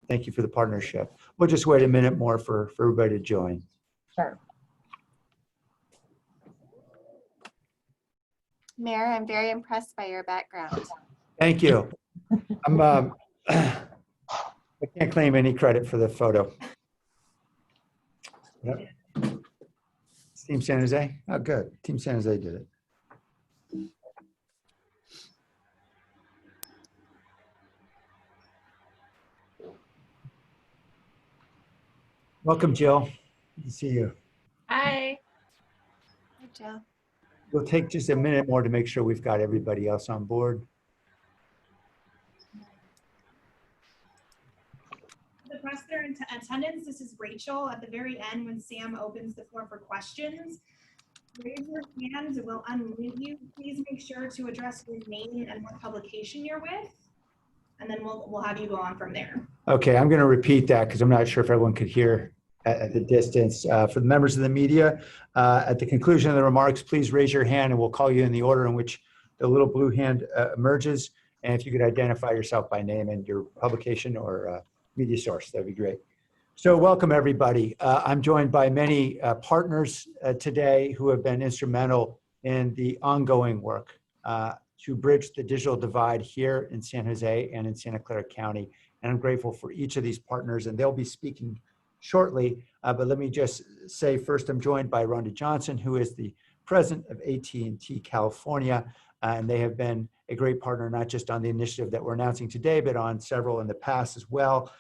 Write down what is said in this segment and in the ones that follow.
thank you for the partnership. We'll just wait a minute more for everybody to join. Sure. Mayor, I'm very impressed by your background. Thank you. I can't claim any credit for the photo. Yep. Team San Jose? Oh, good. Team San Jose did it. Welcome, Jill. Good to see you. Hi. Hi, Jill. We'll take just a minute more to make sure we've got everybody else on board. The press there in attendance, this is Rachel. At the very end, when Sam opens the floor for questions, raise your hands and we'll unmute you. Please make sure to address your name and what publication you're with, and then we'll have you go on from there. Okay, I'm going to repeat that because I'm not sure if everyone could hear at the distance. For the members of the media, at the conclusion of the remarks, please raise your hand and we'll call you in the order in which the little blue hand emerges. And if you could identify yourself by name and your publication or media source, that'd be great. So welcome everybody. I'm joined by many partners today who have been instrumental in the ongoing work to bridge the digital divide here in San Jose and in Santa Clara County. And I'm grateful for each of these partners, and they'll be speaking shortly. But let me just say first, I'm joined by Rhonda Johnson, who is the president of AT&T California. And they have been a great partner, not just on the initiative that we're announcing today, but on several in the past as well.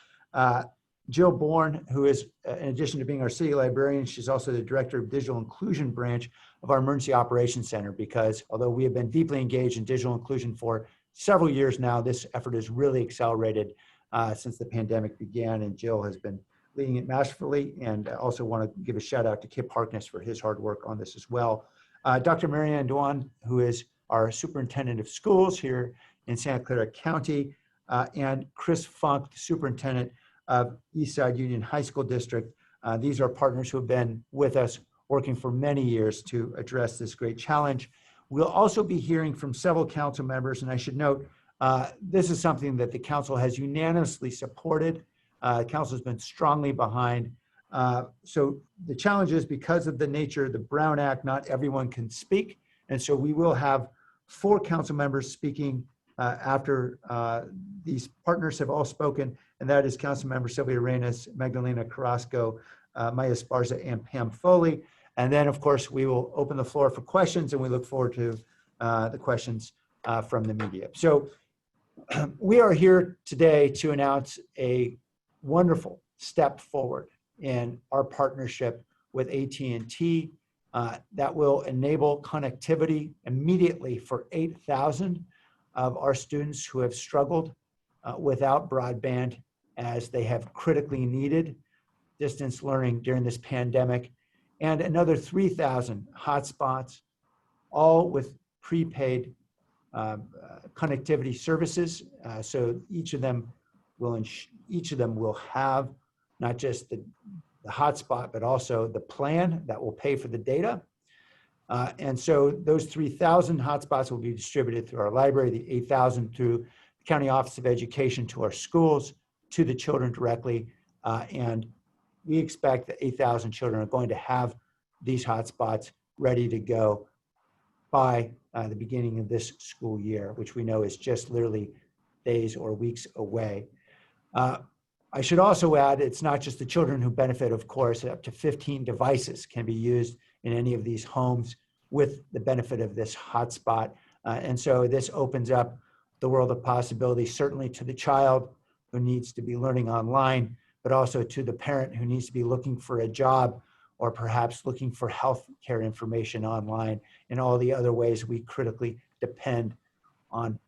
Jill Bourne, who is, in addition to being our city librarian, she's also the director of digital inclusion branch of our Emergency Operations Center, because although we have been deeply engaged in digital inclusion for several years now, this effort has really accelerated since the pandemic began, and Jill has been leading it masterfully. And I also want to give a shout out to Kip Harkness for his hard work on this as well. Dr. Marianne Duan, who is our superintendent of schools here in Santa Clara County, and Chris Funk, the superintendent of Eastside Union High School District. These are partners who have been with us working for many years to address this great challenge. We'll also be hearing from several council members, and I should note, this is something that the council has unanimously supported. Council has been strongly behind. So the challenge is, because of the nature of the Brown Act, not everyone can speak. And so we will have 4 council members speaking after these partners have all spoken, and that is Councilmember Sylvia Reyes, Magdalena Carrasco, Maya Esparza, and Pam Foley. And then, of course, we will open the floor for questions, and we look forward to the questions from the media. So we are here today to announce a wonderful step forward in our partnership with AT&T that will enable connectivity immediately for 8,000 of our students who have struggled without broadband, as they have critically needed distance learning during this pandemic, and another 3,000 hotspots, all with prepaid connectivity services. So each of them will have not just the hotspot, but also the plan that will pay for the data. And so those 3,000 hotspots will be distributed through our library, the 8,000 through the County Office of Education to our schools, to the children directly. And we expect that 8,000 children are going to have these hotspots ready to go by the beginning of this school year, which we know is just literally days or weeks away. I should also add, it's not just the children who benefit, of course. Up to 15 devices can be used in any of these homes with the benefit of this hotspot. And so this opens up the world of possibilities, certainly to the child who needs to be learning online, but also to the parent who needs to be looking for a job, or perhaps looking for health care information online, and all the other ways we critically depend on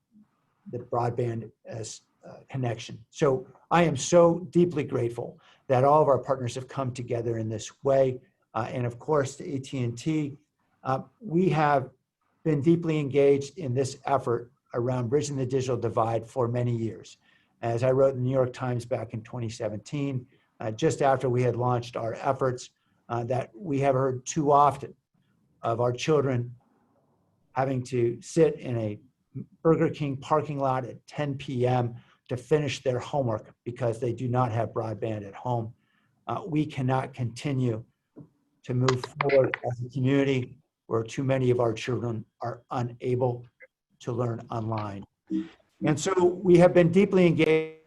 the broadband as connection. So I am so deeply grateful that all of our partners have come together in this way. And of course, to AT&T, we have been deeply engaged in this effort around bridging the digital divide for many years. As I wrote in the New York Times back in 2017, just after we had launched our efforts, that we have heard too often of our children having to sit in a Burger King parking lot at 10 p.m. to finish their homework because they do not have broadband at home. We cannot continue to move forward as a community where too many of our children are unable to learn online. And so we have been deeply engaged.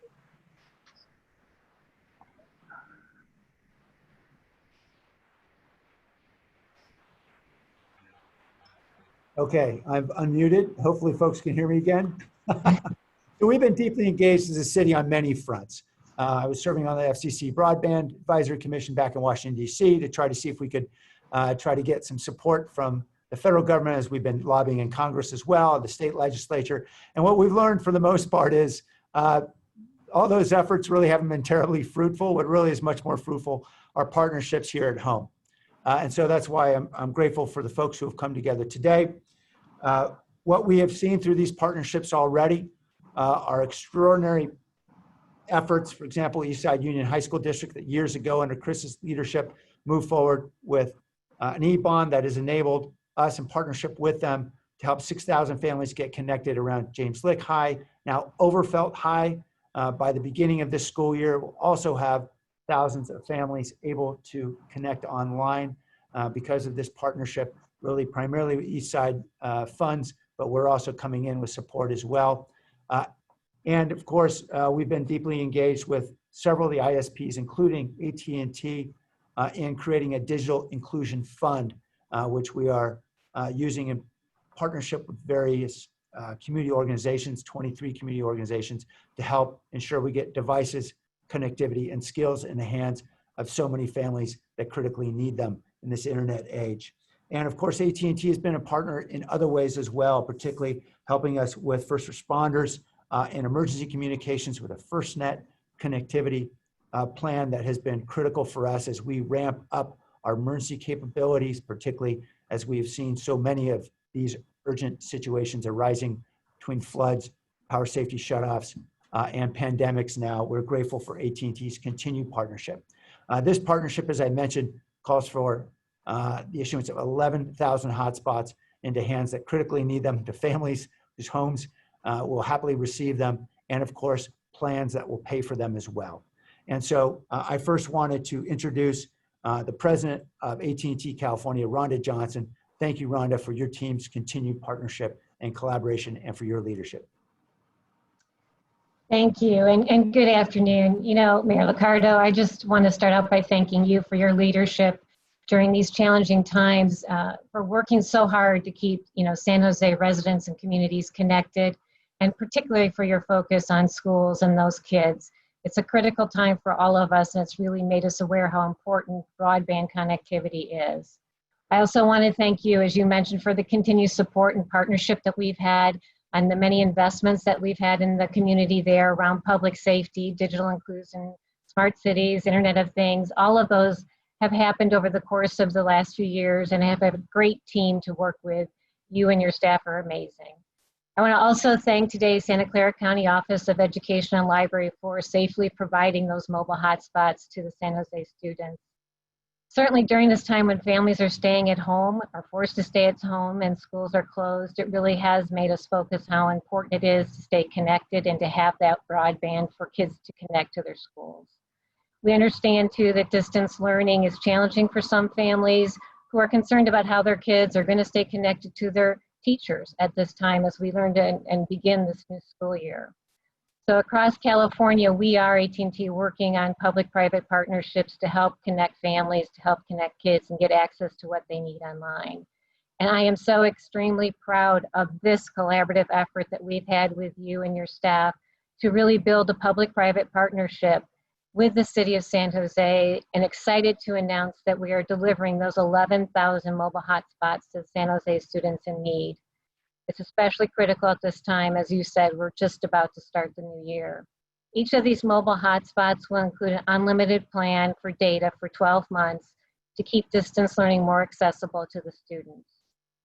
Okay, I'm unmuted. Hopefully folks can hear me again. So we've been deeply engaged as a city on many fronts. I was serving on the FCC Broadband Advisory Commission back in Washington, D.C. to try to see if we could try to get some support from the federal government, as we've been lobbying in Congress as well, the state legislature. And what we've learned for the most part is all those efforts really haven't been terribly fruitful. What really is much more fruitful are partnerships here at home. And so that's why I'm grateful for the folks who have come together today. What we have seen through these partnerships already are extraordinary efforts. For example, Eastside Union High School District that years ago under Chris's leadership moved forward with an e-bond that has enabled us in partnership with them to help 6,000 families get connected around James Lick High, now Overfelt High. By the beginning of this school year, we'll also have thousands of families able to connect online because of this partnership, really primarily with Eastside funds, but we're also coming in with support as well. And of course, we've been deeply engaged with several of the ISPs, including AT&T, in creating a digital inclusion fund, which we are using in partnership with various community organizations, 23 community organizations, to help ensure we get devices, connectivity, and skills in the hands of so many families that critically need them in this internet age. And of course, AT&T has been a partner in other ways as well, particularly helping us with first responders and emergency communications with a FirstNet connectivity plan that has been critical for us as we ramp up our emergency capabilities, particularly as we've seen so many of these urgent situations arising between floods, power safety shutoffs, and pandemics now. We're grateful for AT&T's continued partnership. This partnership, as I mentioned, calls for the issuance of 11,000 hotspots into hands that critically need them, to families whose homes will happily receive them, and of course, plans that will pay for them as well. And so I first wanted to introduce the president of AT&T California, Rhonda Johnson. Thank you, Rhonda, for your team's continued partnership and collaboration and for your leadership. Thank you, and good afternoon. You know, Mayor Liccardo, I just want to start out by thanking you for your leadership during these challenging times, for working so hard to keep, San Jose residents and communities connected, and particularly for your focus on schools and those kids. It's a critical time for all of us, and it's really made us aware how important broadband connectivity is. I also want to thank you, as you mentioned, for the continued support and partnership that we've had and the many investments that we've had in the community there around public safety, digital inclusion, smart cities, Internet of Things. All of those have happened over the course of the last few years, and I have a great team to work with. You and your staff are amazing. I want to also thank today's Santa Clara County Office of Education and Library for safely providing those mobile hotspots to the San Jose students. Certainly during this time when families are staying at home, are forced to stay at home and schools are closed, it really has made us focus how important it is to stay connected and to have that broadband for kids to connect to their schools. We understand too that distance learning is challenging for some families who are concerned about how their kids are going to stay connected to their teachers at this time as we learn to and begin this new school year. So across California, we are AT&T working on public-private partnerships to help connect families, to help connect kids and get access to what they need online. And I am so extremely proud of this collaborative effort that we've had with you and your staff to really build a public-private partnership with the City of San Jose, and excited to announce that we are delivering those 11,000 mobile hotspots to San Jose students in need. It's especially critical at this time, as you said, we're just about to start the new year. Each of these mobile hotspots will include an unlimited plan for data for 12 months to keep distance learning more accessible to the students.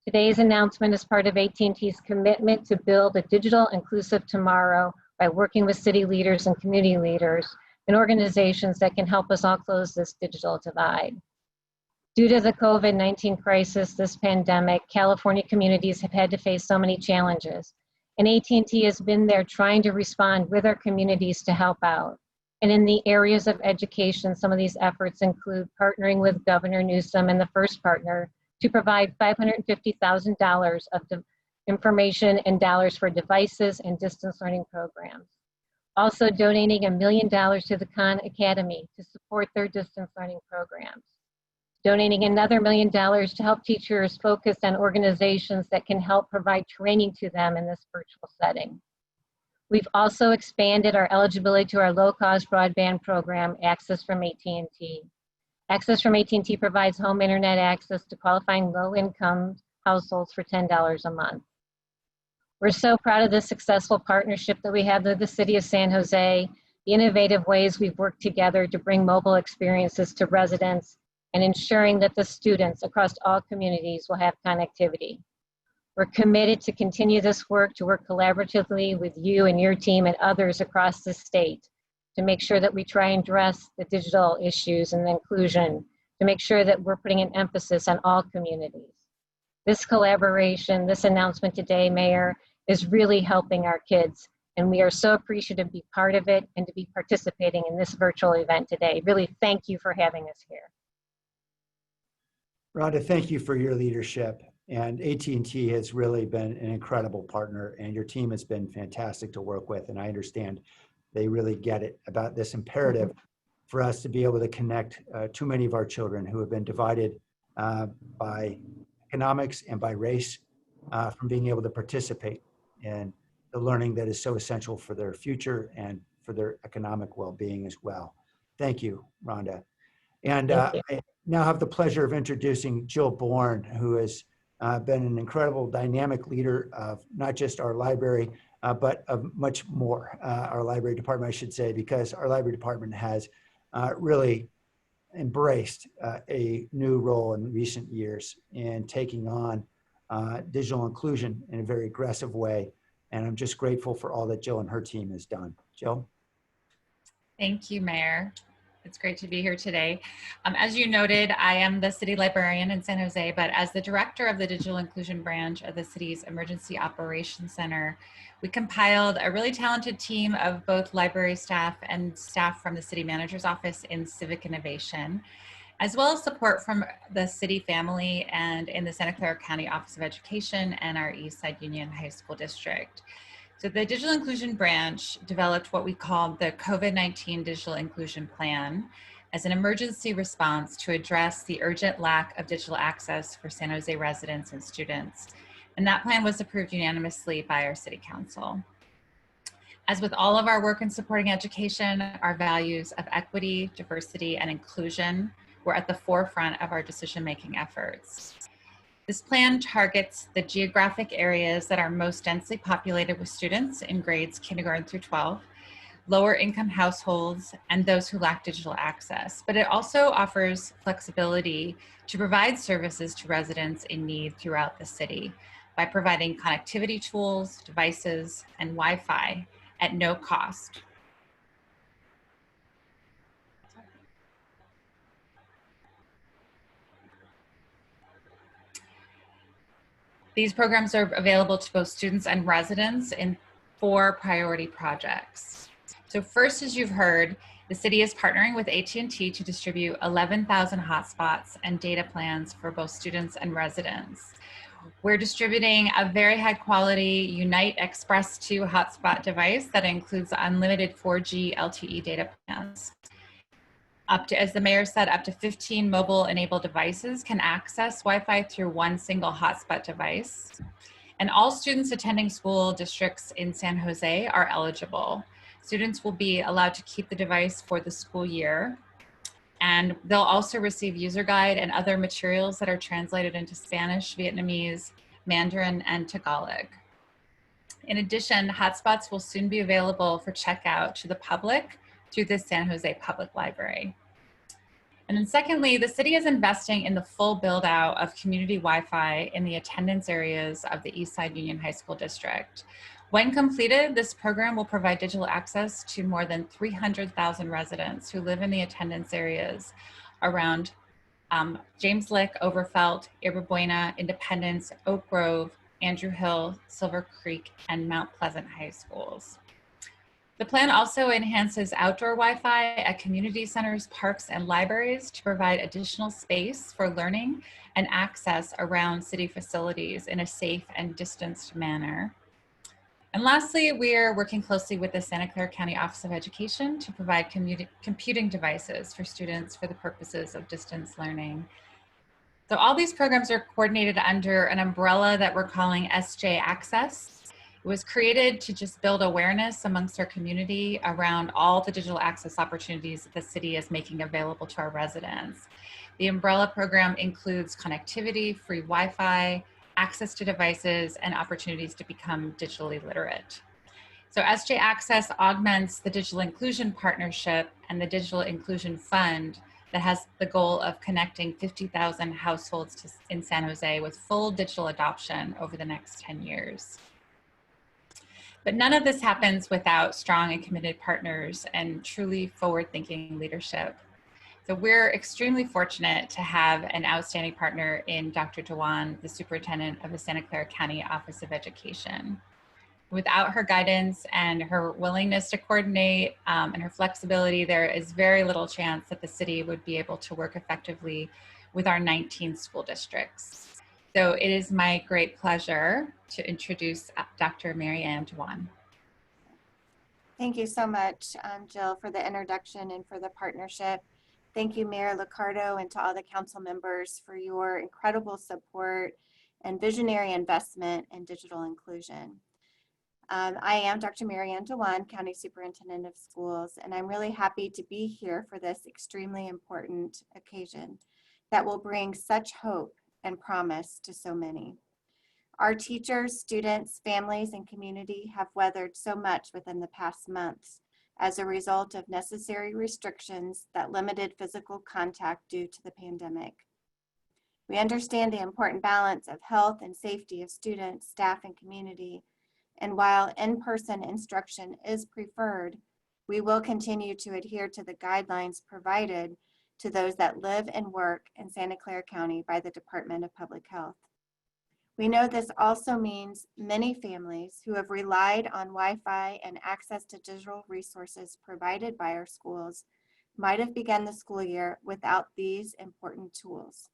Today's announcement is part of AT&T's commitment to build a digital inclusive tomorrow by working with city leaders and community leaders and organizations that can help us all close this digital divide. Due to the COVID-19 crisis, this pandemic, California communities have had to face so many challenges. And AT&T has been there trying to respond with our communities to help out. And in the areas of education, some of these efforts include partnering with Governor Newsom and the First Partner to provide $550,000 of information and dollars for devices and distance learning programs. Also donating $1 million to the Khan Academy to support their distance learning programs. Donating another $1 million to help teachers focus on organizations that can help provide training to them in this virtual setting. We've also expanded our eligibility to our low-cost broadband program, Access from AT&T. Access from AT&T provides home internet access to qualifying low-income households for $10 a month. We're so proud of the successful partnership that we have with the City of San Jose, the innovative ways we've worked together to bring mobile experiences to residents, and ensuring that the students across all communities will have connectivity. We're committed to continue this work, to work collaboratively with you and your team and others across the state to make sure that we try and address the digital issues and the inclusion, to make sure that we're putting an emphasis on all communities. This collaboration, this announcement today, Mayor, is really helping our kids, and we are so appreciative to be part of it and to be participating in this virtual event today. Really, thank you for having us here. Rhonda, thank you for your leadership. And AT&T has really been an incredible partner, and your team has been fantastic to work with. And I understand they really get it about this imperative for us to be able to connect too many of our children who have been divided by economics and by race from being able to participate in the learning that is so essential for their future and for their economic well-being as well. Thank you, Rhonda. And I now have the pleasure of introducing Jill Bourne, who has been an incredible dynamic leader of not just our library, but of much more, our library department, I should say, because our library department has really embraced a new role in recent years in taking on digital inclusion in a very aggressive way. And I'm just grateful for all that Jill and her team has done. Jill? Thank you, Mayor. It's great to be here today. As you noted, I am the city librarian in San Jose, but as the director of the digital inclusion branch of the city's Emergency Operations Center, we compiled a really talented team of both library staff and staff from the city manager's office in civic innovation, as well as support from the city family and in the Santa Clara County Office of Education and our Eastside Union High School District. So the Digital Inclusion Branch developed what we called the COVID-19 Digital Inclusion Plan as an emergency response to address the urgent lack of digital access for San Jose residents and students. And that plan was approved unanimously by our City Council. As with all of our work in supporting education, our values of equity, diversity, and inclusion were at the forefront of our decision-making efforts. This plan targets the geographic areas that are most densely populated with students in grades kindergarten through 12, lower income households, and those who lack digital access. But it also offers flexibility to provide services to residents in need throughout the city by providing connectivity tools, devices, and Wi-Fi at no cost. These programs are available to both students and residents in 4 priority projects. So first, as you've heard, the city is partnering with AT&T to distribute 11,000 hotspots and data plans for both students and residents. We're distributing a very high quality Unite Express 2 hotspot device that includes unlimited 4G LTE data plans. Up to, as the mayor said, up to 15 mobile enabled devices can access Wi-Fi through one single hotspot device. And all students attending school districts in San Jose are eligible. Students will be allowed to keep the device for the school year. And they'll also receive user guide and other materials that are translated into Spanish, Vietnamese, Mandarin, and Tagalog. In addition, hotspots will soon be available for checkout to the public through the San Jose Public Library. And then secondly, the city is investing in the full build out of community Wi-Fi in the attendance areas of the Eastside Union High School District. When completed, this program will provide digital access to more than 300,000 residents who live in the attendance areas around James Lick, Overfelt, Yerba Buena, Independence, Oak Grove, Andrew Hill, Silver Creek, and Mount Pleasant high schools. The plan also enhances outdoor Wi-Fi at community centers, parks, and libraries to provide additional space for learning and access around city facilities in a safe and distanced manner. And lastly, we are working closely with the Santa Clara County Office of Education to provide computing devices for students for the purposes of distance learning. So all these programs are coordinated under an umbrella that we're calling SJ Access. It was created to just build awareness amongst our community around all the digital access opportunities that the city is making available to our residents. The umbrella program includes connectivity, free Wi-Fi, access to devices, and opportunities to become digitally literate. So SJ Access augments the Digital Inclusion Partnership and the Digital Inclusion Fund that has the goal of connecting 50,000 households in San Jose with full digital adoption over the next 10 years. But none of this happens without strong and committed partners and truly forward-thinking leadership. So we're extremely fortunate to have an outstanding partner in Dr. Dewan, the superintendent of the Santa Clara County Office of Education. Without her guidance and her willingness to coordinate and her flexibility, there is very little chance that the city would be able to work effectively with our 19 school districts. So it is my great pleasure to introduce Dr. Mary Ann Dewan. Thank you so much, Jill, for the introduction and for the partnership. Thank you, Mayor Liccardo, and to all the council members for your incredible support and visionary investment in digital inclusion. I am Dr. Mary Ann Dewan, County Superintendent of Schools, and I'm really happy to be here for this extremely important occasion that will bring such hope and promise to so many. Our teachers, students, families, and community have weathered so much within the past months as a result of necessary restrictions that limited physical contact due to the pandemic. We understand the important balance of health and safety of students, staff, and community. And while in-person instruction is preferred, we will continue to adhere to the guidelines provided to those that live and work in Santa Clara County by the Department of Public Health. We know this also means many families who have relied on Wi-Fi and access to digital resources provided by our schools might have begun the school year without these important tools.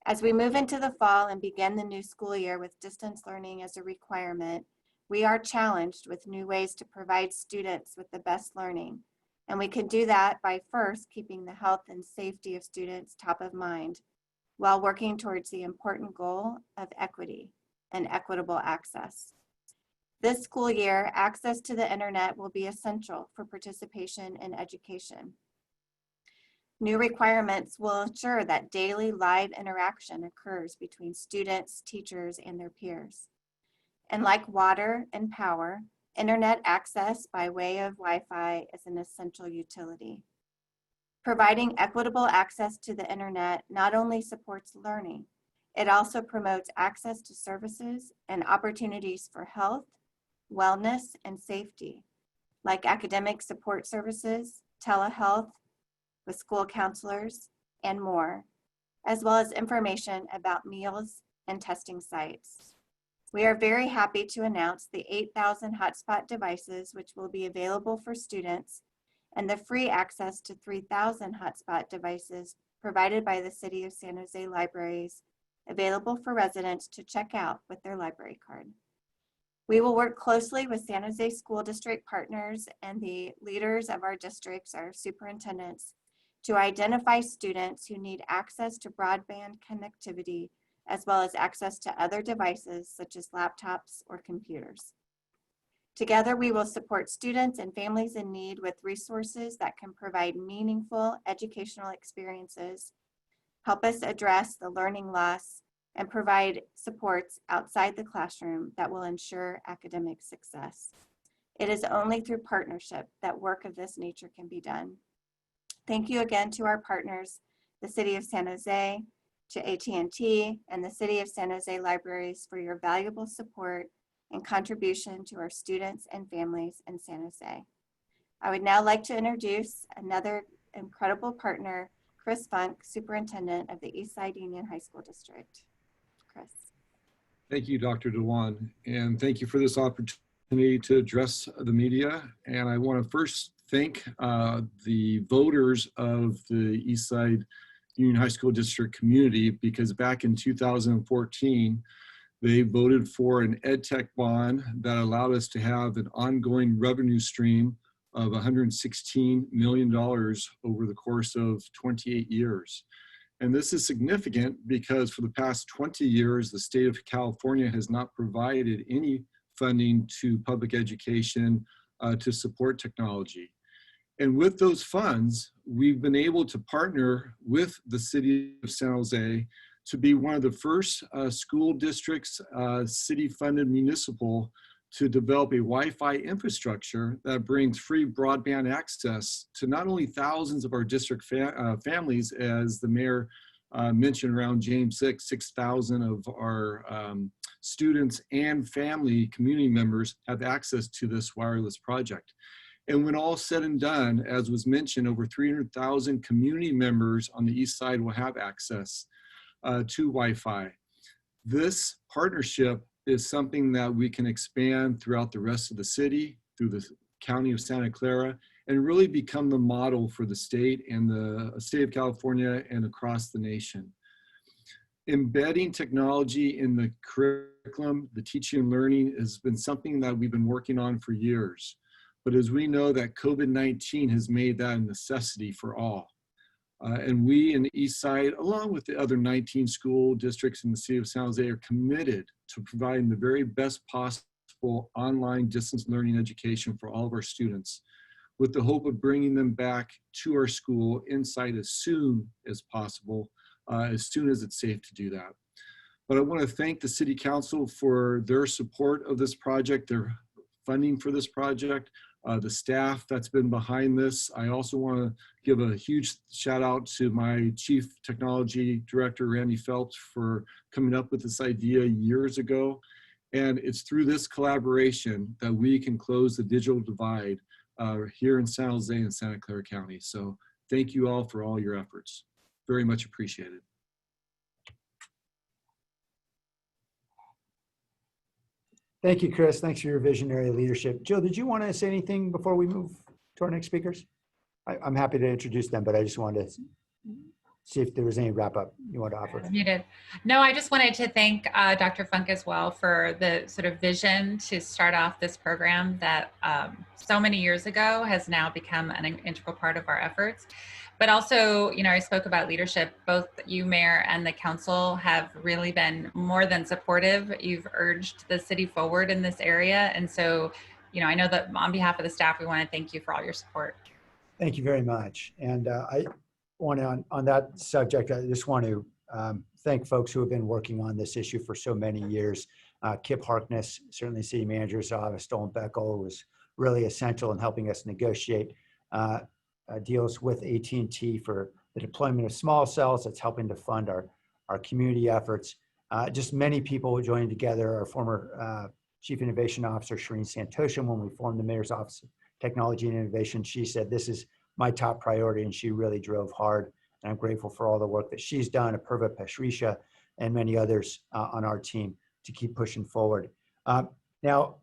As we move into the fall and begin the new school year with distance learning as a requirement, we are challenged with new ways to provide students with the best learning. And we can do that by first keeping the health and safety of students top of mind, while working towards the important goal of equity and equitable access. This school year, access to the internet will be essential for participation in education. New requirements will ensure that daily live interaction occurs between students, teachers, and their peers. And like water and power, internet access by way of Wi-Fi is an essential utility. Providing equitable access to the internet not only supports learning, it also promotes access to services and opportunities for health, wellness, and safety, like academic support services, telehealth with school counselors, and more, as well as information about meals and testing sites. We are very happy to announce the 8,000 hotspot devices which will be available for students and the free access to 3,000 hotspot devices provided by the City of San Jose libraries available for residents to check out with their library card. We will work closely with San Jose School District partners and the leaders of our districts, our superintendents, to identify students who need access to broadband connectivity as well as access to other devices such as laptops or computers. Together, we will support students and families in need with resources that can provide meaningful educational experiences, help us address the learning loss, and provide supports outside the classroom that will ensure academic success. It is only through partnership that work of this nature can be done. Thank you again to our partners, the City of San Jose, to AT&T, and the City of San Jose Libraries for your valuable support and contribution to our students and families in San Jose. I would now like to introduce another incredible partner, Chris Funk, Superintendent of the Eastside Union High School District. Chris. Thank you, Dr. Dewan, and thank you for this opportunity to address the media. And I want to first thank the voters of the Eastside Union High School District community, because back in 2014, they voted for an EdTech bond that allowed us to have an ongoing revenue stream of $116 million over the course of 28 years. And this is significant because for the past 20 years, the state of California has not provided any funding to public education to support technology. And with those funds, we've been able to partner with the City of San Jose to be one of the first school districts, city-funded municipal, to develop a Wi-Fi infrastructure that brings free broadband access to not only thousands of our district families, as the mayor mentioned, around James 6,000 of our students and family community members have access to this wireless project. And when all said and done, as was mentioned, over 300,000 community members on the east side will have access to Wi-Fi. This partnership is something that we can expand throughout the rest of the city, through the county of Santa Clara, and really become the model for the state and the state of California and across the nation. Embedding technology in the curriculum, the teaching and learning, has been something that we've been working on for years. But as we know, that COVID-19 has made that a necessity for all. And we in the East Side, along with the other 19 school districts in the city of San Jose, are committed to providing the very best possible online distance learning education for all of our students, with the hope of bringing them back to our school inside as soon as possible, as soon as it's safe to do that. But I want to thank the City Council for their support of this project, their funding for this project, the staff that's been behind this. I also want to give a huge shout out to my Chief Technology Director, Randy Phelps, for coming up with this idea years ago. And it's through this collaboration that we can close the digital divide here in San Jose and Santa Clara County. So thank you all for all your efforts. Very much appreciated. Thank you, Chris. Thanks for your visionary leadership. Jill, did you want to say anything before we move to our next speakers? I'm happy to introduce them, but I just wanted to see if there was any wrap up you want to offer. Muted. No, I just wanted to thank Dr. Funk as well for the sort of vision to start off this program that so many years ago has now become an integral part of our efforts. But also, you know, I spoke about leadership. Both you, Mayor, and the council have really been more than supportive. You've urged the city forward in this area. And so, you know, I know that on behalf of the staff, we want to thank you for all your support. Thank you very much. And I want to, on that subject, I just want to thank folks who have been working on this issue for so many years. Kip Harkness, certainly City Manager's office, Stolen Beckel, was really essential in helping us negotiate deals with AT&T for the deployment of small cells. That's helping to fund our community efforts. Just many people joining together. Our former Chief Innovation Officer, Shireen Santoshan, when we formed the Mayor's Office of Technology and Innovation, she said, this is my top priority, and she really drove hard. And I'm grateful for all the work that she's done, Apurva Pashrisha, and many others on our team to keep pushing forward. Now,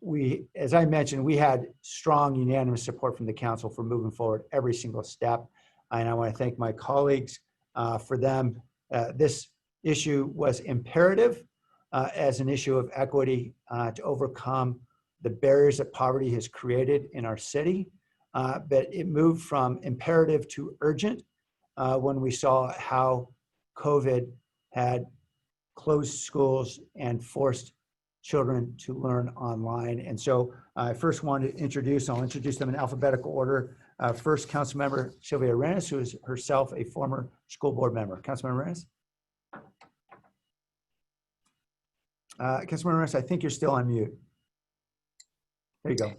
as I mentioned, we had strong unanimous support from the council for moving forward every single step. And I want to thank my colleagues for them. This issue was imperative as an issue of equity to overcome the barriers that poverty has created in our city. But it moved from imperative to urgent when we saw how COVID had closed schools and forced children to learn online. And so I first want to I'll introduce them in alphabetical order. First, Councilmember Sylvia Arenas, who is herself a former school board member. Councilmember Arenas? Councilmember Arenas, I think you're still on mute. There you go.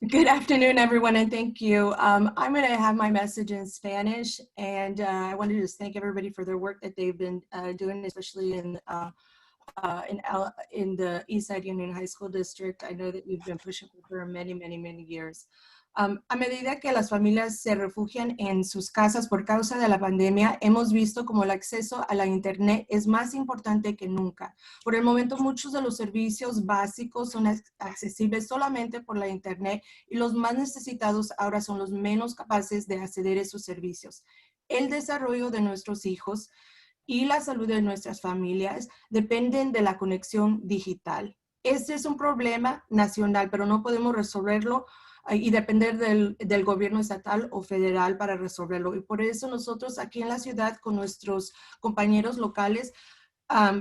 Good afternoon, everyone, and thank you. I'm going to have my message in Spanish, and I wanted to just thank everybody for their work that they've been doing, especially in the Eastside Union High School District. I know that you've been pushing for many, many, many years. A medida que las familias se refugian en sus casas por causa de la pandemia, hemos visto como el acceso a la Internet es más importante que nunca. Por el momento, muchos de los servicios básicos son accesibles solamente por la Internet y los más necesitados ahora son los menos capaces de acceder a esos servicios. El desarrollo de nuestros hijos y la salud de nuestras familias dependen de la conexión digital. Este es un problema nacional, pero no podemos resolverlo y depender del gobierno estatal o federal para resolverlo. Y por eso nosotros aquí en la ciudad con nuestros compañeros locales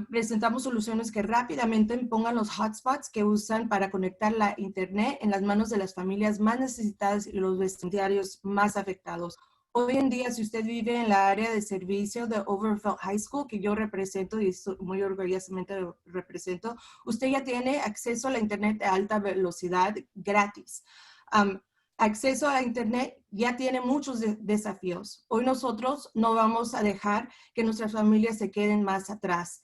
presentamos soluciones que rápidamente pongan los hotspots que usan para conectar la Internet en las manos de las familias más necesitadas y los vecinarios más afectados. Hoy en día, si usted vive en la área de servicio de Overfelt High School, que yo represento y muy orgullosamente represento, usted ya tiene acceso a la Internet de alta velocidad gratis. Acceso a la Internet ya tiene muchos desafíos. Hoy nosotros no vamos a dejar que nuestras familias se queden más atrás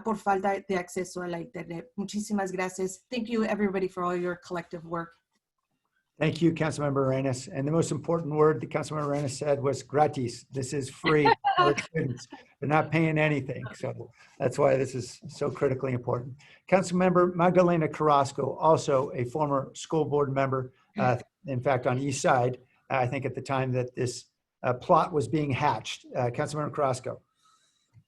por falta de acceso a la Internet. Muchísimas gracias. Thank you, everybody, for all your collective work. Thank you, Councilmember Arenas. And the most important word that Councilmember Arenas said was gratis. This is free for our students. They're not paying anything. So that's why this is so critically important. Councilmember Magdalena Carrasco, also a former school board member, in fact, on East Side, I think at the time that this plot was being hatched. Councilmember Carrasco.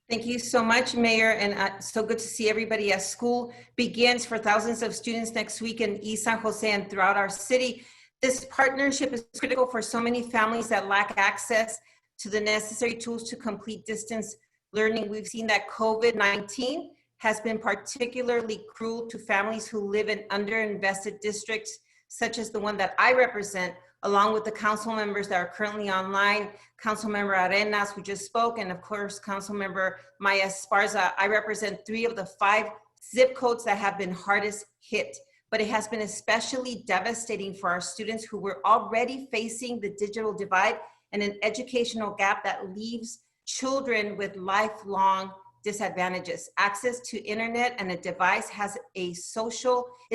Thank you so much, Mayor, and so good to see everybody as school begins for thousands of students next week in East San Jose and throughout our city. This partnership is critical for so many families that lack access to the necessary tools to complete distance learning. We've seen that COVID-19 has been particularly cruel to families who live in underinvested districts, such as the one that I represent, along with the council members that are currently online, Councilmember Arenas, who just spoke, and of course, Councilmember Maya Esparza. I represent 3 of the 5 zip codes that have been hardest hit, but it has been especially devastating for our students who were already facing the digital divide and an educational gap that leaves children with lifelong disadvantages. Access to internet and a device is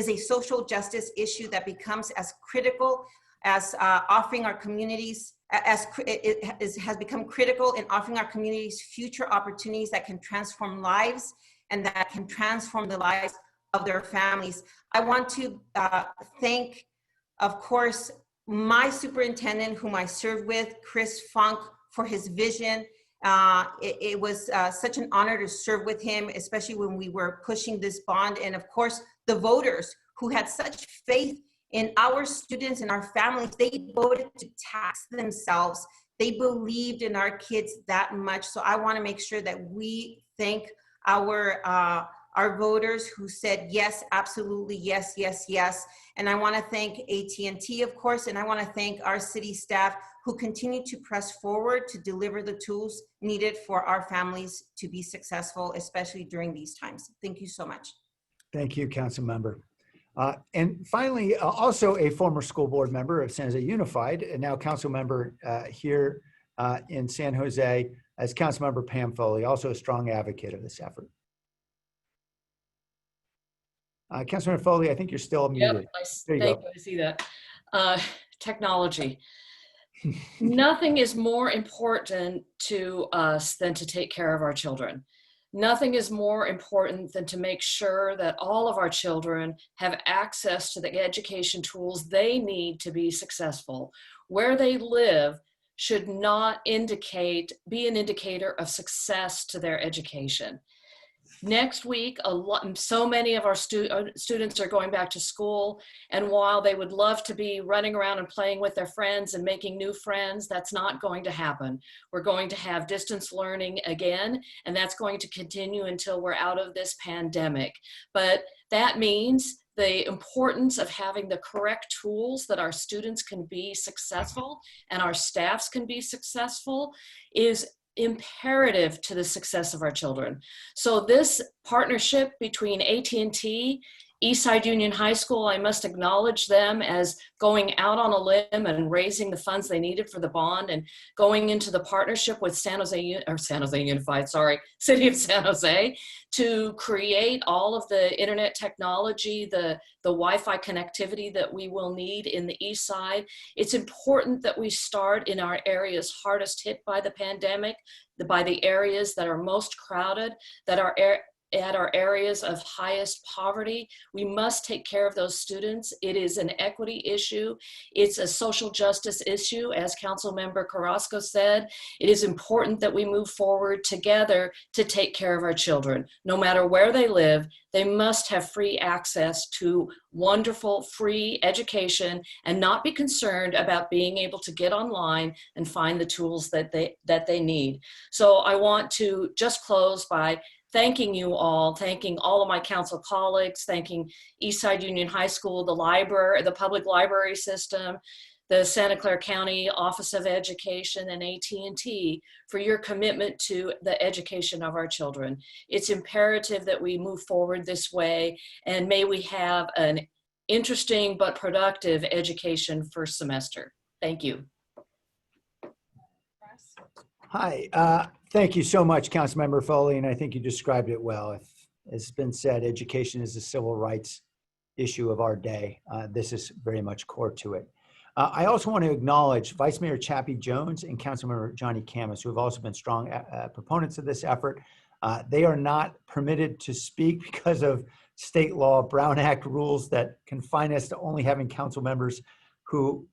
a social justice issue that becomes as critical as offering our communities, has become critical in offering our communities future opportunities that can transform lives and that can transform the lives of their families. I want to thank, of course, my superintendent whom I served with, Chris Funk, for his vision. It was such an honor to serve with him, especially when we were pushing this bond. And of course, the voters who had such faith in our students and our families, they voted to tax themselves. They believed in our kids that much. So I want to make sure that we thank our voters who said yes, absolutely, yes, yes, yes. And I want to thank AT&T, of course, and I want to thank our city staff who continue to press forward to deliver the tools needed for our families to be successful, especially during these times. Thank you so much. Thank you, Council Member. And finally, also a former school board member of San Jose Unified, and now council member here in San Jose as Councilmember Pam Foley, also a strong advocate of this effort. Councilmember Foley, I think you're still muted. Yep, I see that. Technology. Nothing is more important to us than to take care of our children. Nothing is more important than to make sure that all of our children have access to the education tools they need to be successful. Where they live should not be an indicator of success to their education. Next week, so many of our students are going back to school, and while they would love to be running around and playing with their friends and making new friends, that's not going to happen. We're going to have distance learning again, and that's going to continue until we're out of this pandemic. But that means the importance of having the correct tools that our students can be successful and our staffs can be successful is imperative to the success of our children. So this partnership between AT&T Eastside Union High School, I must acknowledge them as going out on a limb and raising the funds they needed for the bond and going into the partnership with City of San Jose to create all of the internet technology, the Wi-Fi connectivity that we will need in the East Side. It's important that we start in our areas hardest hit by the pandemic, by the areas that are most crowded, that are at our areas of highest poverty. We must take care of those students. It is an equity issue. It's a social justice issue. As Councilmember Carrasco said, it is important that we move forward together to take care of our children. No matter where they live, they must have free access to wonderful free education and not be concerned about being able to get online and find the tools that they need. So I want to just close by thanking you all, thanking all of my council colleagues, thanking Eastside Union High School, the library, the public library system, the Santa Clara County Office of Education, and AT&T for your commitment to the education of our children. It's imperative that we move forward this way, and may we have an interesting but productive education first semester. Thank you. Hi, thank you so much, Councilmember Foley, and I think you described it well. As has been said, education is a civil rights issue of our day. This is very much core to it. I also want to acknowledge Vice Mayor Chappie Jones and Councilmember Johnny Camus, who have also been strong proponents of this effort. They are not permitted to speak because of state law Brown Act rules that confine us to only having council members who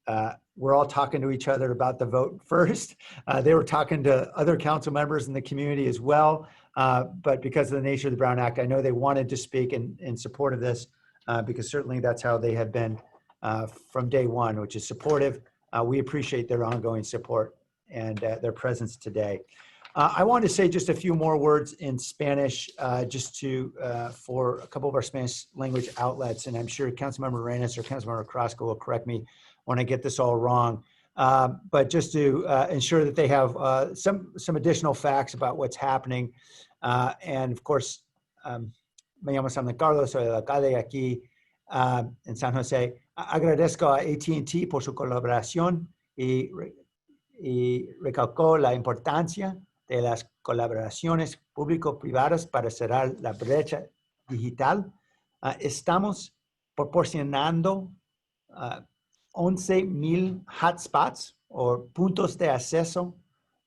were all talking to each other about the vote first. They were talking to other council members in the community as well. But because of the nature of the Brown Act, I know they wanted to speak in support of this because certainly that's how they have been from day one, which is supportive. We appreciate their ongoing support and their presence today. I wanted to say just a few more words in Spanish just to for a couple of our Spanish language outlets, and I'm sure Councilmember Reyes or Councilmember Carrasco will correct me when I get this all wrong. But just to ensure that they have some additional facts about what's happening. And of course, me llamo Sam Liccardo, soy el alcalde aquí en San Jose. Agradezco a AT&T por su colaboración y recalcó la importancia de las colaboraciones público-privadas para cerrar la brecha digital. Estamos proporcionando 11,000 hotspots o puntos de acceso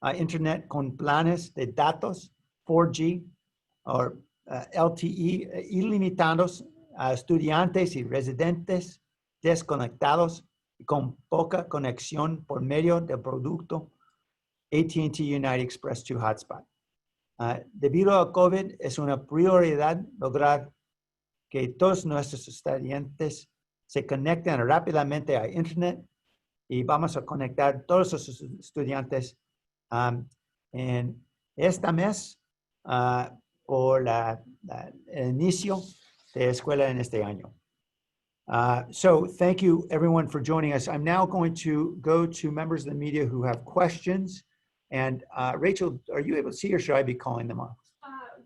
a Internet con planes de datos 4G o LTE ilimitados a estudiantes y residentes desconectados y con poca conexión por medio del producto AT&T United Express 2 Hotspot. Debido a COVID, es una prioridad lograr que todos nuestros estudiantes se conecten rápidamente a Internet y vamos a conectar todos los estudiantes en este mes por el inicio de escuela en este año. So thank you everyone for joining us. I'm now going to go to members of the media who have questions. And Rachel, are you able to see or should I be calling them on?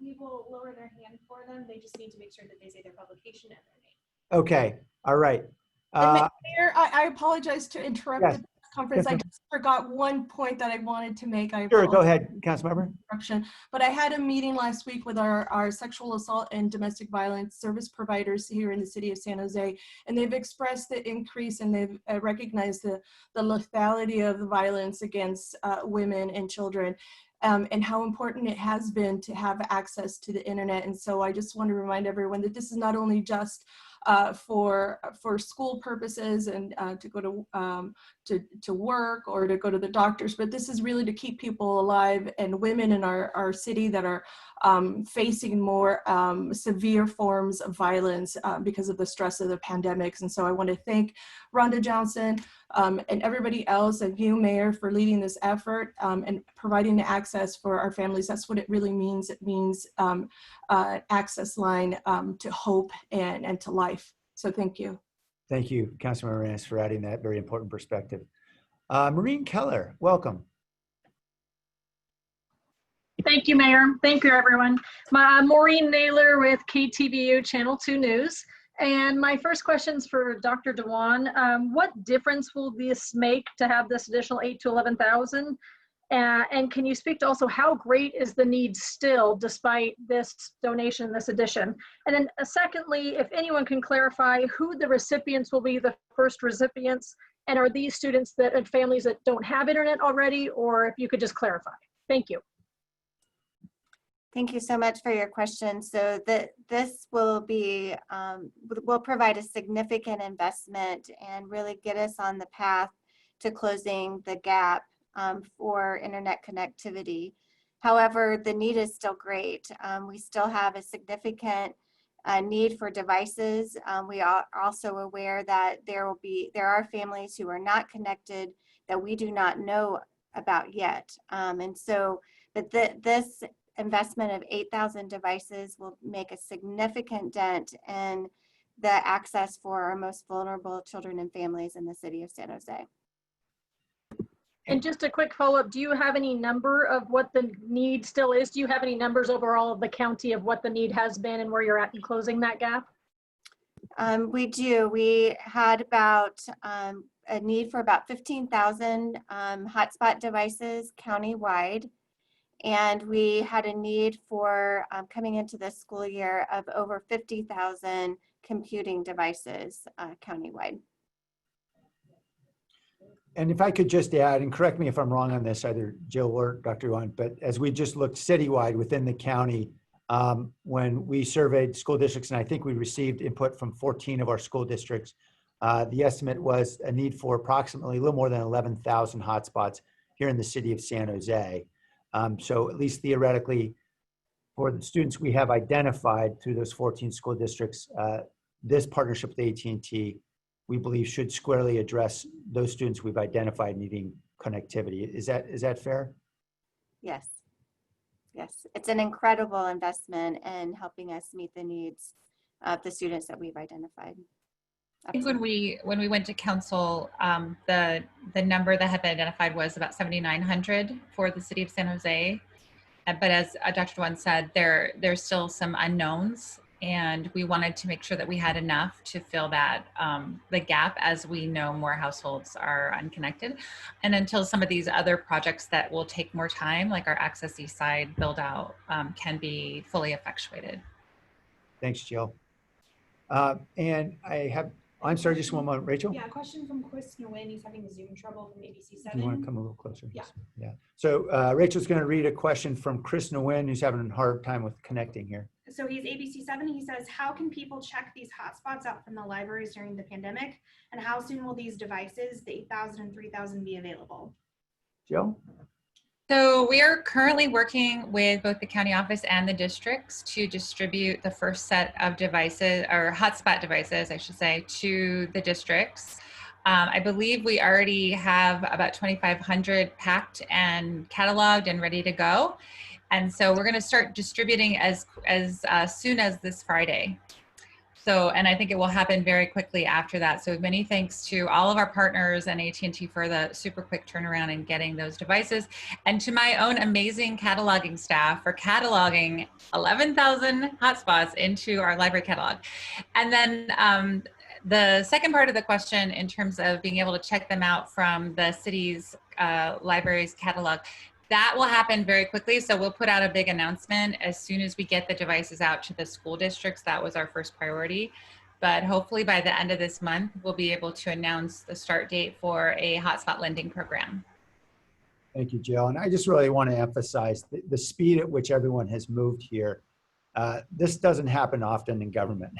We will lower their hand for them. They just need to make sure that they say their publication and their name. Okay, all right. Mayor, I apologize to interrupt Yes. the conference. Yes, I just forgot one point that I wanted to make. Sure, go ahead, Councilmember. But I had a meeting last week with our sexual assault and domestic violence service providers here in the city of San Jose, and they've expressed the increase and they've recognized the lethality of the violence against women and children. And how important it has been to have access to the internet. And so I just want to remind everyone that this is not only just for school purposes and to go to work or to go to the doctors, but this is really to keep people alive and women in our city that are facing more severe forms of violence because of the stress of the pandemics. And so I want to thank Rhonda Johnson and everybody else, and you, Mayor, for leading this effort and providing the access for our families. That's what it really means. It means access line to hope and to life. So thank you. Thank you, Councilmember Reyes, for adding that very important perspective. Maureen Keller, welcome. Thank you, Mayor. Thank you, everyone. Maureen Naylor with KTVU Channel 2 News. And my first question is for Dr. Dewan. What difference will this make to have this additional 8 to 11,000? And can you speak to also how great is the need still despite this donation, this addition? And then secondly, if anyone can clarify who the recipients will be, the first recipients, and are these students that and families that don't have internet already, or if you could just clarify. Thank you. Thank you so much for your question. So this will be, will provide a significant investment and really get us on the path to closing the gap for internet connectivity. However, the need is still great. We still have a significant need for devices. We are also aware that there are families who are not connected that we do not know about yet. But this investment of 8,000 devices will make a significant dent in the access for our most vulnerable children and families in the city of San Jose. And just a quick follow-up, do you have any number of what the need still is? Do you have any numbers overall of the county of what the need has been and where you're at in closing that gap? We do. We had about a need for about 15,000 hotspot devices countywide. And we had a need for coming into this school year of over 50,000 computing devices countywide. And if I could just add, and correct me if I'm wrong on this, either Jill or Dr. Yuan, but as we just looked citywide within the county, when we surveyed school districts, and I think we received input from 14 of our school districts, the estimate was a need for approximately a little more than 11,000 hotspots here in the city of San Jose. So at least theoretically, for the students we have identified through those 14 school districts, this partnership with AT&T, we believe should squarely address those students we've identified needing connectivity. Is that fair? Yes. Yes, it's an incredible investment in helping us meet the needs of the students that we've identified. I think when we went to council, the number that had been identified was about 7,900 for the city of San Jose. But as Dr. Dewan said, there's still some unknowns, and we wanted to make sure that we had enough to fill that the gap, as we know more households are unconnected, and until some of these other projects that will take more time, like our Access East Side build out, can be fully effectuated. Thanks, Jill. And I'm sorry, just one moment, Rachel. Yeah, a question from Chris Nguyen. He's having Zoom trouble from ABC7. You want to come a little closer? Yeah. Yeah. So Rachel's going to read a question from Chris Nguyen, who's having a hard time with connecting here. So he's ABC7. He says, how can people check these hotspots out from the libraries during the pandemic? And how soon will these devices, the 8,000 and 3,000, be available? Jill? So we are currently working with both the county office and the districts to distribute the first set of devices, or hotspot devices, I should say, to the districts. I believe we already have about 2,500 packed and cataloged and ready to go. And so we're going to start distributing as soon as this Friday. So, and I think it will happen very quickly after that. So many thanks to all of our partners and AT&T for the super quick turnaround in getting those devices, and to my own amazing cataloging staff for cataloging 11,000 hotspots into our library catalog. And then the second part of the question, in terms of being able to check them out from the city's library's catalog, that will happen very quickly. So we'll put out a big announcement as soon as we get the devices out to the school districts. That was our first priority. But hopefully by the end of this month, we'll be able to announce the start date for a hotspot lending program. Thank you, Jill. And I just really want to emphasize the speed at which everyone has moved here. This doesn't happen often in government,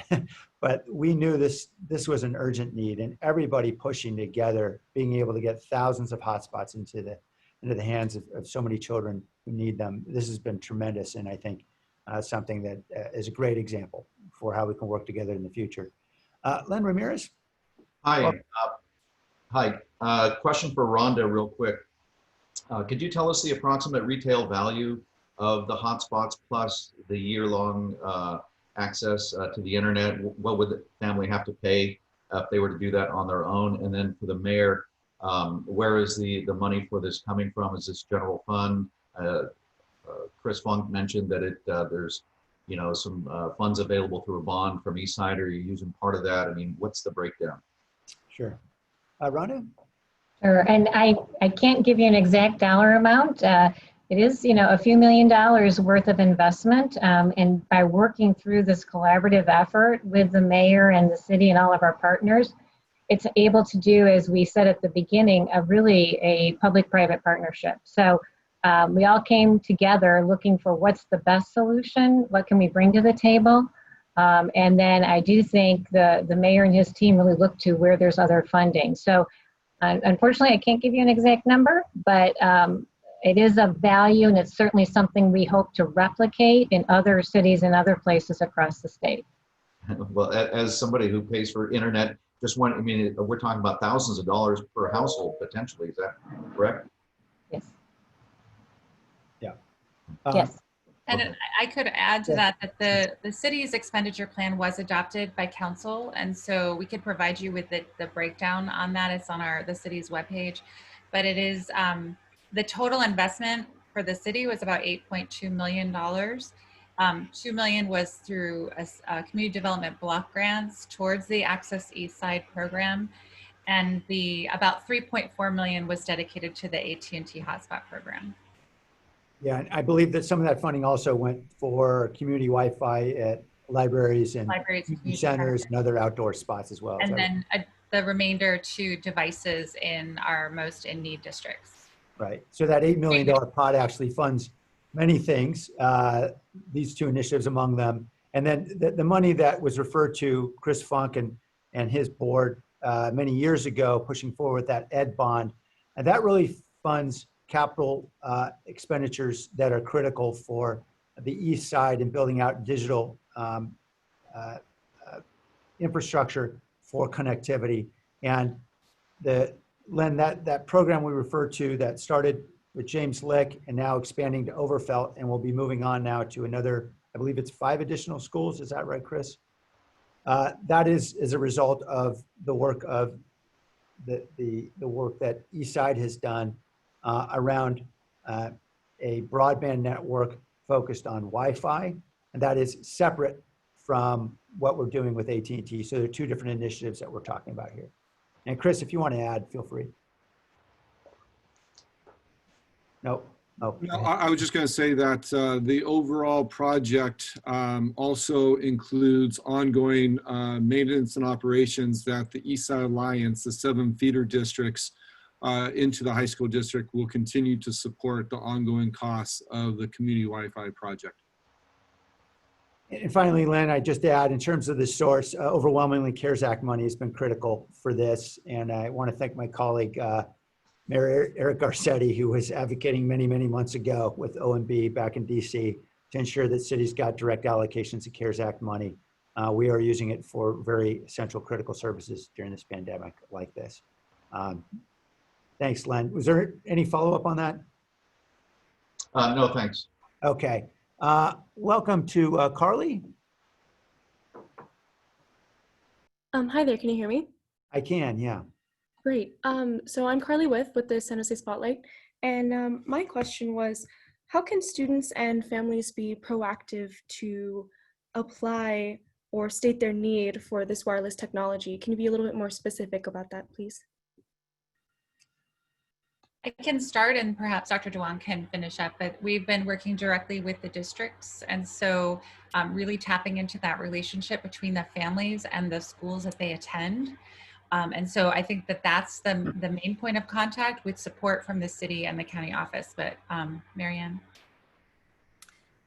but we knew this was an urgent need, and everybody pushing together, being able to get thousands of hotspots into the hands of so many children who need them. This has been tremendous, and I think something that is a great example for how we can work together in the future. Len Ramirez? Hi. Hi. Question for Rhonda real quick. Could you tell us the approximate retail value of the hotspots plus the year-long access to the internet? What would the family have to pay if they were to do that on their own? And then for the mayor, where is the money for this coming from? Is this general fund? Chris Funk mentioned that there's some funds available through a bond from Eastside, or are you using part of that? I mean, what's the breakdown? Sure. Rhonda? Sure, and I can't give you an exact dollar amount. It is, a few $1,000,000 worth of investment. And by working through this collaborative effort with the mayor and the city and all of our partners, it's able to do, as we said at the beginning, a public-private partnership. So we all came together looking for what's the best solution, what can we bring to the table. And then I do think the mayor and his team really look to where there's other funding. So unfortunately, I can't give you an exact number, but it is of value, and it's certainly something we hope to replicate in other cities and other places across the state. Well, as somebody who pays for internet, we're talking about thousands of dollars per household potentially. Is that correct? Yes. Yeah. Yes. And I could add to that the city's expenditure plan was adopted by council, and so we could provide you with the breakdown on that. It's on the city's webpage, but it is the total investment for the city was about $8.2 million. $2 million was through a community development block grants towards the Access Eastside program, and about $3.4 million was dedicated to the AT&T hotspot program. Yeah, and I believe that some of that funding also went for community Wi-Fi at libraries and community centers and other outdoor spots as well. And then the remainder to devices in our most in-need districts. Right. So that $8 million pot actually funds many things, these two initiatives among them. And then the money that was referred to Chris Funk and his board many years ago, pushing forward that ed bond, and that really funds capital expenditures that are critical for the east side and building out digital infrastructure for connectivity. And Len, that program we referred to that started with James Lick and now expanding to Overfelt, and we'll be moving on now to another, I believe it's 5 additional schools. Is that right, Chris? That is a result of the work of the work that Eastside has done around a broadband network focused on Wi-Fi, and that is separate from what we're doing with AT&T. So there are 2 different initiatives that we're talking about here. And Chris, if you want to add, feel free. No. I was just going to say that the overall project also includes ongoing maintenance and operations that the Eastside Alliance, the 7 feeder districts into the high school district, will continue to support the ongoing costs of the community Wi-Fi project. And finally, Len, I just add, in terms of the source, overwhelmingly CARES Act money has been critical for this. And I want to thank my colleague, Mayor Eric Garcetti, who was advocating many, many months ago with OMB back in DC to ensure that cities got direct allocations of CARES Act money. We are using it for very essential critical services during this pandemic like this. Thanks, Len. Was there any follow-up on that? No, thanks. Okay. Welcome to Carly. Hi there, can you hear me? I can, yeah. Great. So I'm Carly Wipf with the San Jose Spotlight. And my question was, how can students and families be proactive to apply or state their need for this wireless technology? Can you be a little bit more specific about that, please? I can start and perhaps Dr. Dewan can finish up, but we've been working directly with the districts. And so really tapping into that relationship between the families and the schools that they attend. And so I think that that's the main point of contact, with support from the city and the county office. But Marianne?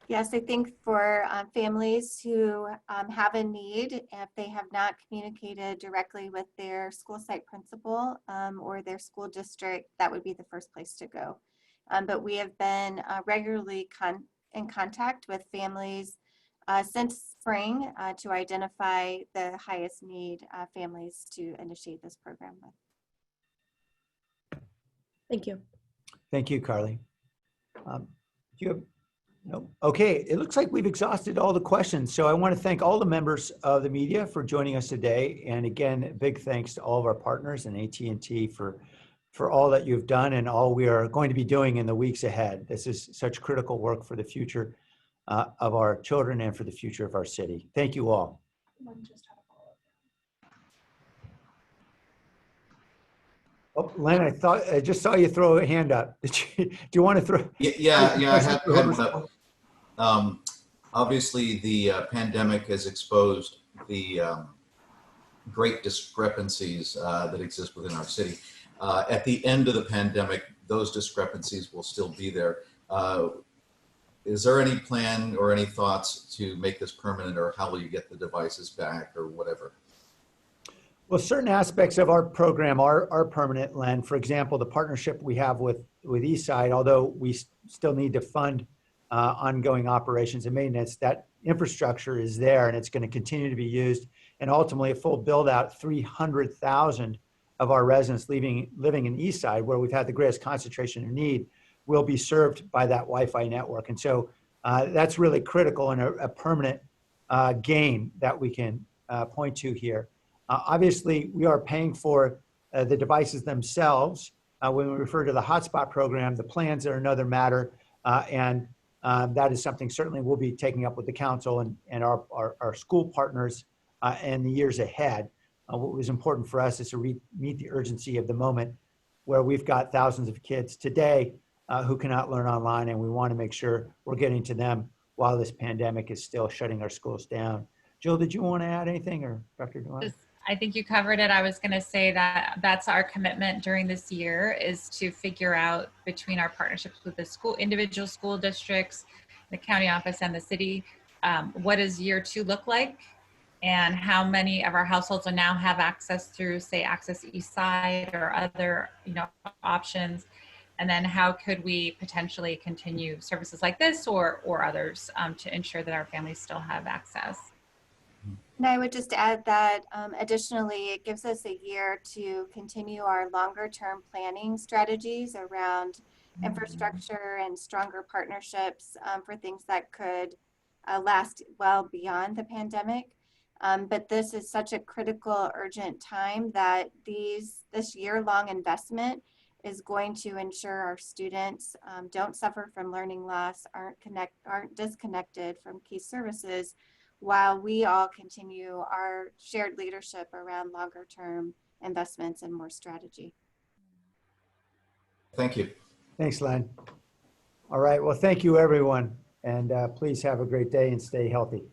Yes, I think for families who have a need, if they have not communicated directly with their school site principal or their school district, that would be the first place to go. But we have been regularly in contact with families since spring to identify the highest need families to initiate this program with. Thank you. Thank you, Carly. Do you have? No. Okay, it looks like we've exhausted all the questions. So I want to thank all the members of the media for joining us today. And again, big thanks to all of our partners and AT&T for all that you've done and all we are going to be doing in the weeks ahead. This is such critical work for the future of our children and for the future of our city. Thank you all. Oh, Len, I just saw you throw a hand up. Do you want to throw? Yeah, I had one up. Obviously, the pandemic has exposed the great discrepancies that exist within our city. At the end of the pandemic, those discrepancies will still be there. Is there any plan or any thoughts to make this permanent, or how will you get the devices back or whatever? Well, certain aspects of our program are permanent, Len. For example, the partnership we have with Eastside, although we still need to fund ongoing operations and maintenance, that infrastructure is there and it's going to continue to be used. And ultimately, a full build out, 300,000 of our residents living in Eastside, where we've had the greatest concentration of need, will be served by that Wi-Fi network. And so that's really critical and a permanent gain that we can point to here. Obviously, we are paying for the devices themselves. When we refer to the hotspot program, the plans are another matter. And that is something certainly we'll be taking up with the council and our school partners in the years ahead. What was important for us is to meet the urgency of the moment, where we've got thousands of kids today who cannot learn online, and we want to make sure we're getting to them while this pandemic is still shutting our schools down. Jill, did you want to add anything, or Dr. Dewan? I think you covered it. I was going to say that that's our commitment during this year, is to figure out, between our partnerships with the individual school districts, the county office, and the city, what does year 2 look like, and how many of our households will now have access through, say, Access Eastside or other, options, and then how could we potentially continue services like this or others to ensure that our families still have access. And I would just add that additionally, it gives us a year to continue our longer term planning strategies around infrastructure and stronger partnerships for things that could last well beyond the pandemic. But this is such a critical, urgent time that this year-long investment is going to ensure our students don't suffer from learning loss, aren't disconnected from key services, while we all continue our shared leadership around longer term investments and more strategy. Thank you. Thanks, Len. All right, well, thank you, everyone. And please have a great day and stay healthy.